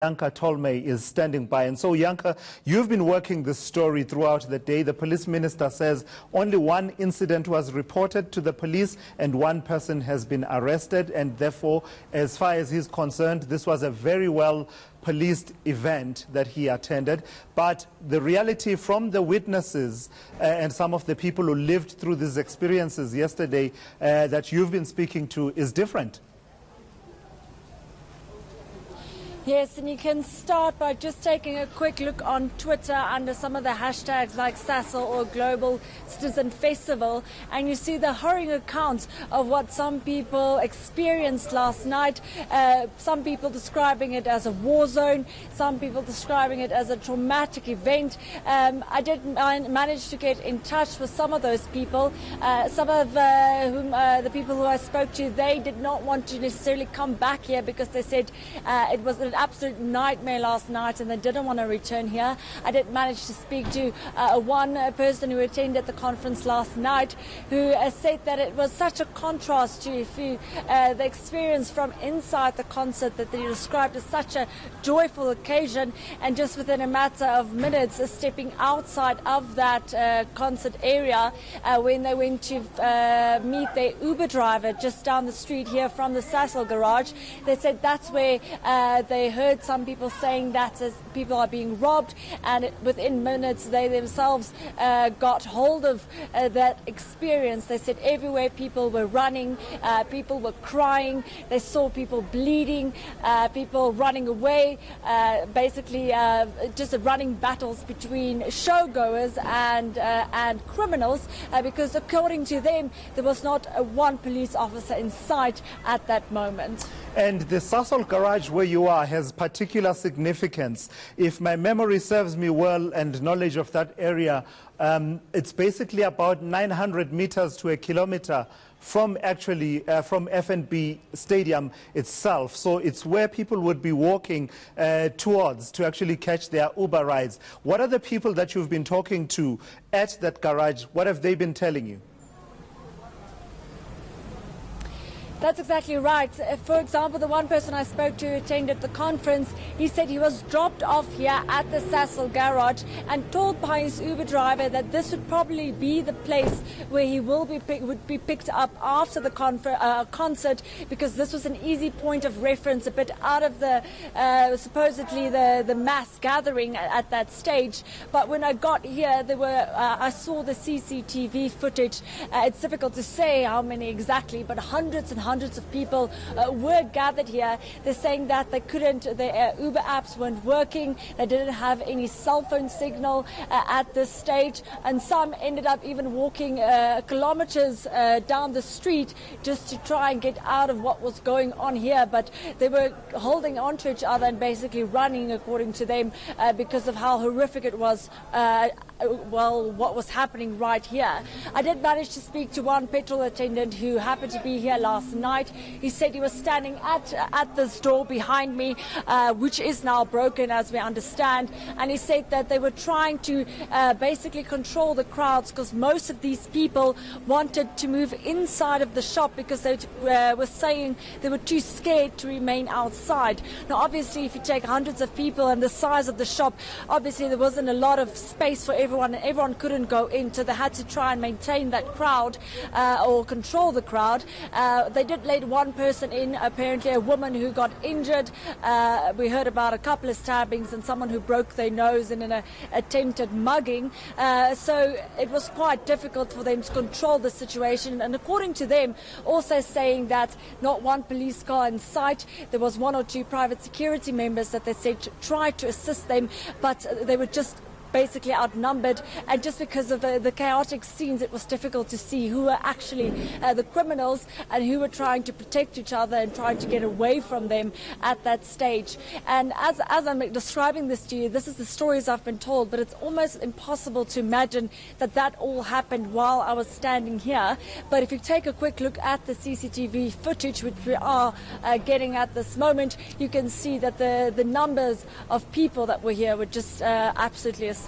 Yanka Tolmay is standing by. And so, Yanka, you've been working this story throughout the day. The police minister says only one incident was reported to the police and one person has been arrested. And therefore, as far as he's concerned, this was a very well policed event that he attended. But the reality from the witnesses and some of the people who lived through these experiences yesterday that you've been speaking to is different. Yes, and you can start by just taking a quick look on Twitter under some of the hashtags like Sasol or Global Citizen Festival, and you see the harrowing accounts of what some people experienced last night. Some people describing it as a war zone, some people describing it as a traumatic event. I did manage to get in touch with some of those people. Some of the people who I spoke to, they did not want to necessarily come back here because they said it was an absolute nightmare last night and they didn't want to return here. I did manage to speak to one person who attended the conference last night who said that it was such a contrast to the experience from inside the concert that they described as such a joyful occasion, and just within a matter of minutes stepping outside of that concert area when they went to meet their Uber driver just down the street here from the Sasol garage. They said that's where they heard some people saying that as people are being robbed, and within minutes they themselves got hold of that experience. They said everywhere people were running, people were crying, they saw people bleeding, people running away, basically just running battles between showgoers and criminals, because according to them there was not one police officer in sight at that moment. And the Sasol garage where you are has particular significance. If my memory serves me well and knowledge of that area, it's basically about 900 meters to a kilometer from from FNB Stadium itself. So it's where people would be walking towards to actually catch their Uber rides. What are the people that you've been talking to at that garage? What have they been telling you? That's exactly right. For example, the one person I spoke to who attended the conference, he said he was dropped off here at the Sasol garage and told by his Uber driver that this would probably be the place where he would be picked up after the concert, because this was an easy point of reference, a bit out of the supposedly the mass gathering at that stage. But when I got here, I saw the CCTV footage. It's difficult to say how many exactly, but hundreds and hundreds of people were gathered here. They're saying that they couldn't, their Uber apps weren't working, they didn't have any cell phone signal at this stage, and some ended up even walking kilometers down the street just to try and get out of what was going on here. But they were holding on to each other and basically running, according to them, because of how horrific it was. What was happening right here. I did manage to speak to one petrol attendant who happened to be here last night. He said he was standing at this door behind me, which is now broken, as we understand, and he said that they were trying to basically control the crowds because most of these people wanted to move inside of the shop because they were saying they were too scared to remain outside. Now, obviously, if you take hundreds of people and the size of the shop, obviously there wasn't a lot of space for everyone, and everyone couldn't go in, so they had to try and maintain that crowd or control the crowd. They did let one person in, apparently a woman who got injured. We heard about a couple of stabbings and someone who broke their nose in an attempted mugging. So it was quite difficult for them to control the situation, and according to them, also saying that not one police car in sight. There was one or two private security members that they said tried to assist them, but they were just basically outnumbered, and just because of the chaotic scenes, it was difficult to see who were actually the criminals and who were trying to protect each other and trying to get away from them at that stage. And as I'm describing this to you, this is the stories I've been told, but it's almost impossible to imagine that all happened while I was standing here. But if you take a quick look at the CCTV footage, which we are getting at this moment, you can see that the numbers of people that were here were just absolutely astounding.